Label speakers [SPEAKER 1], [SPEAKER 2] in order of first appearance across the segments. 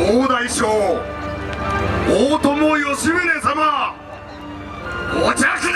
[SPEAKER 1] 総大将大友義宗様、お着陣。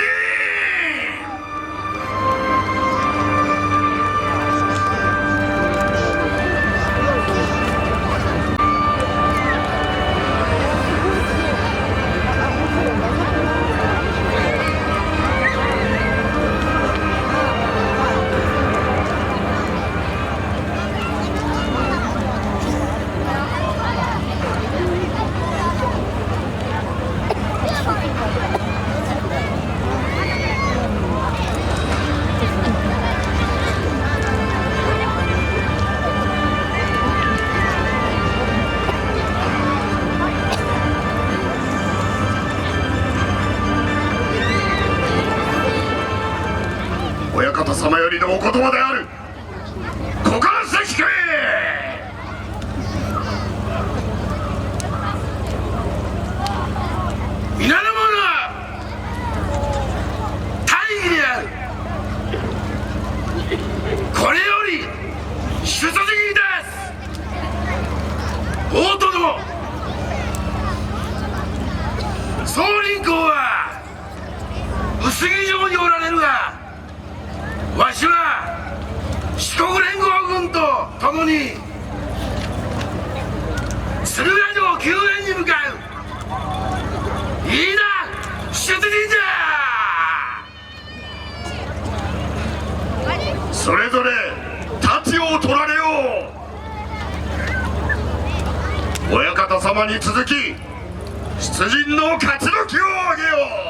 [SPEAKER 1] 親方様よりのお言葉である。心して聞け。皆の者は大義である。これより出陣いたす。大殿、総林公は薄木城におられるが、わしは四国連合軍と共に駿河城救援に向かう。いいな、出陣じゃ。それぞれ太刀を取られよう。親方様に続き出陣の勝ちの旗をあげよう。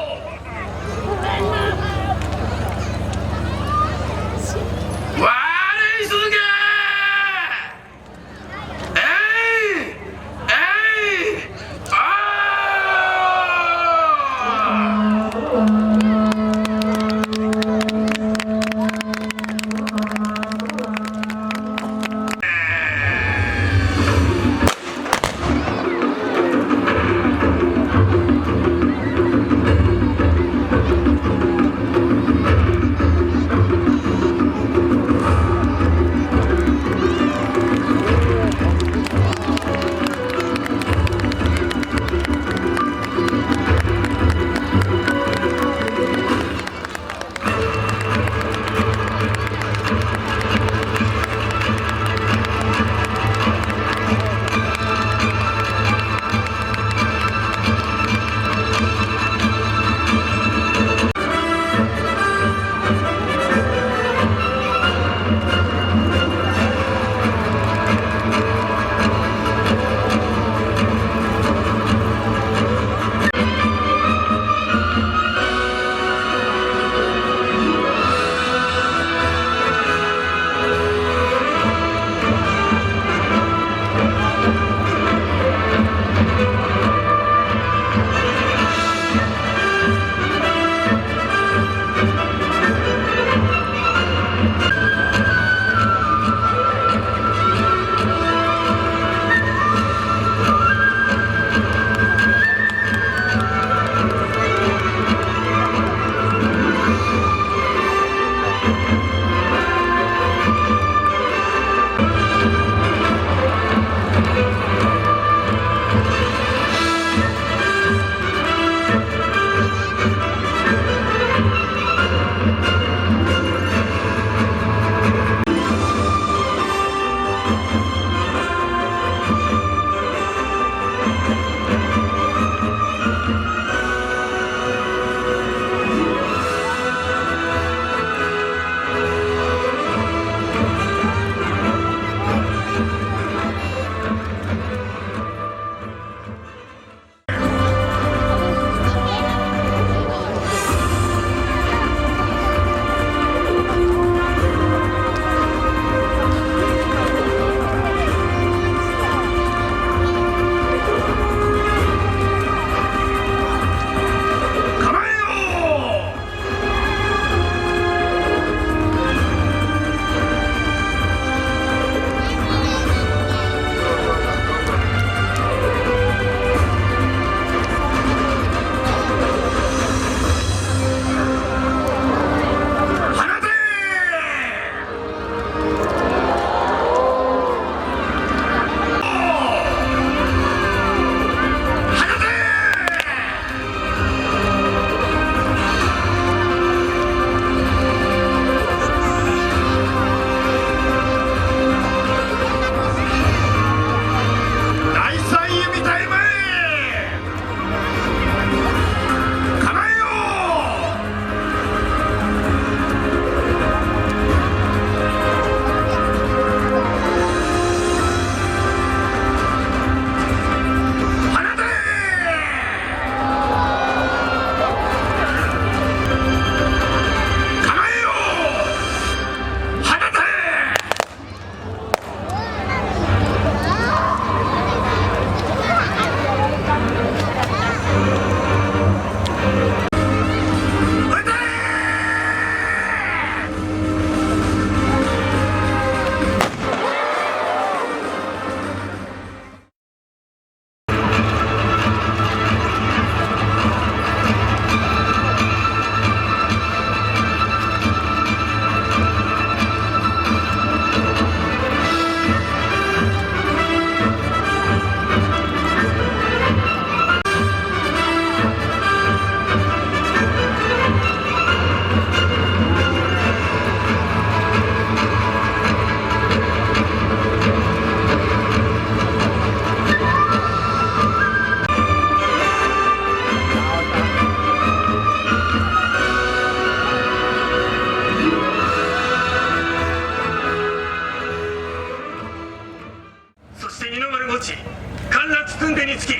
[SPEAKER 2] 訓練につき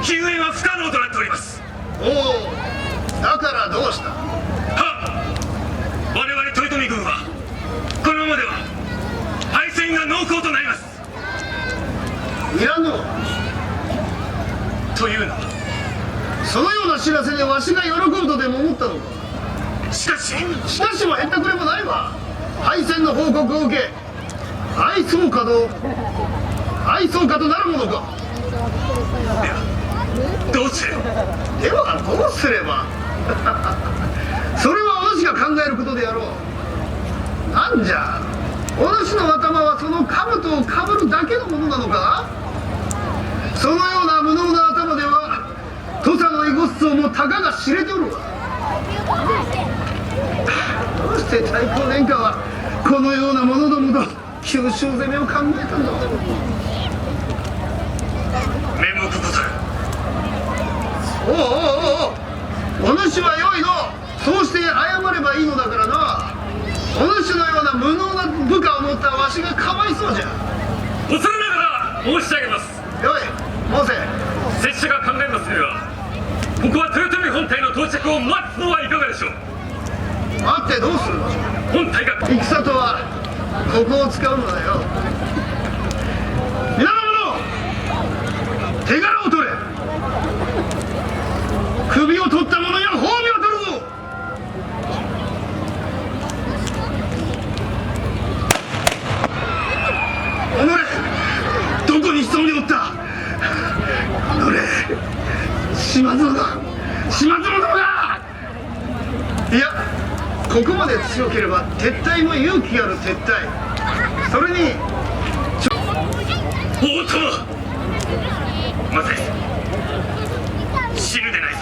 [SPEAKER 2] 救援は不可能となっております。
[SPEAKER 3] おお、だからどうした？
[SPEAKER 2] はっ、我々豊臣軍はこのままでは敗戦が濃厚となります。
[SPEAKER 3] いらんの？
[SPEAKER 2] というのは、
[SPEAKER 3] そのような知らせでわしが喜ぶとでも思ったのか？
[SPEAKER 2] しかし
[SPEAKER 3] もへったくれもないわ。敗戦の報告を受け、愛そうかとなるものか。
[SPEAKER 2] どうする？
[SPEAKER 3] ではどうすればそれはお主が考えることであろう。なんじゃ、お主の頭はその兜をかぶるだけのものなのか？そのような無能な頭では土佐の囲碁思想もたかが知れておるわ。どうして太閤殿下はこのような者どもと九州攻めを考えたんだ？
[SPEAKER 2] 面目ござる。
[SPEAKER 3] お主はよいの。そうして謝ればいいのだからな。お主のような無能な部下を持ったわしがかわいそうじゃ。
[SPEAKER 2] 恐れながら申し上げます。
[SPEAKER 3] よい、申せ。
[SPEAKER 2] 拙者が考えますには、ここは豊臣本体の到着を待つのはいかがでしょう。
[SPEAKER 3] 待ってどうするのじゃ。
[SPEAKER 2] 本体が
[SPEAKER 3] 戦とはここを使うのだよ。皆の者、手柄を取れ。首を取った者には褒美を取るぞ。おのれ、どこに潜んでおった。おのれ、島津だ。いや、ここまで強ければ撤退も勇気ある撤退。それに
[SPEAKER 2] 大友、待て、死ぬでないぞ。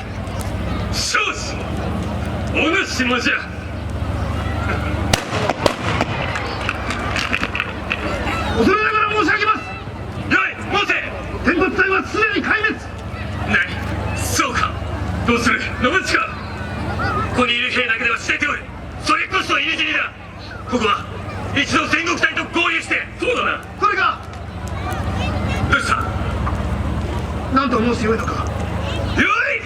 [SPEAKER 2] 少子お主もじゃ。
[SPEAKER 3] 恐れながら申し上げます。
[SPEAKER 2] よい、申せ。
[SPEAKER 3] 天罰隊はすでに壊滅。
[SPEAKER 2] 何、そうか。どうする、信近。ここにいる兵だけでは捨てておる。それこそ入れ死にだ。ここは一度戦国隊と合流して。そうだな。
[SPEAKER 3] それが
[SPEAKER 2] どうした？
[SPEAKER 3] 何と申してよいのか。
[SPEAKER 2] よい、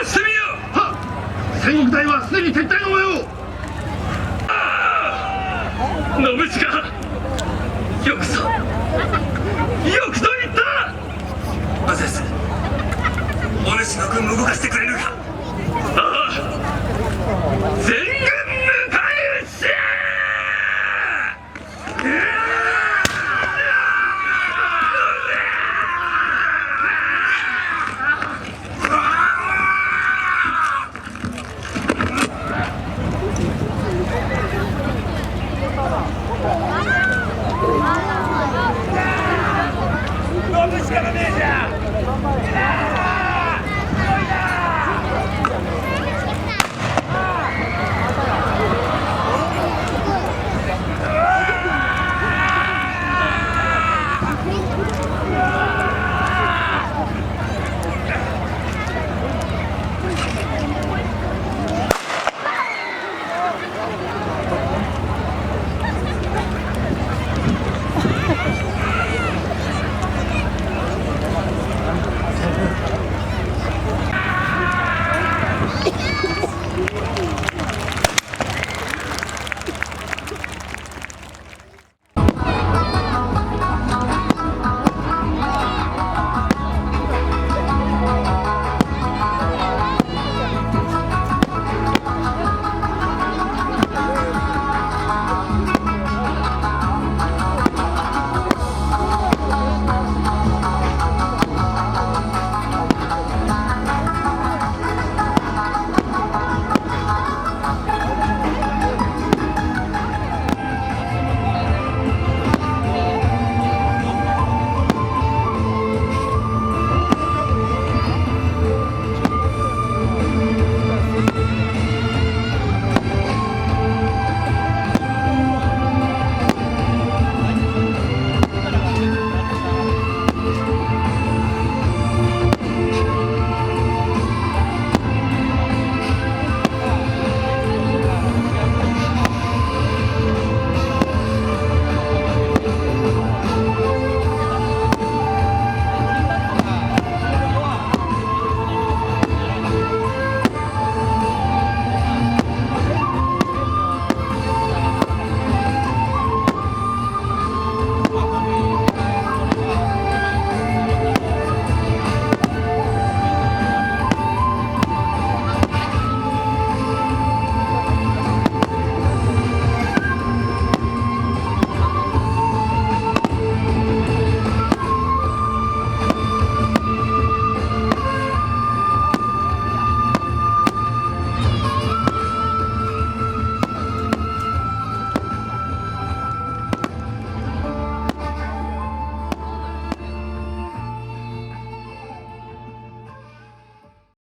[SPEAKER 2] 申してみよう。
[SPEAKER 3] はっ、戦国隊はすでに撤退の模様。
[SPEAKER 2] ああ、信近、よくぞ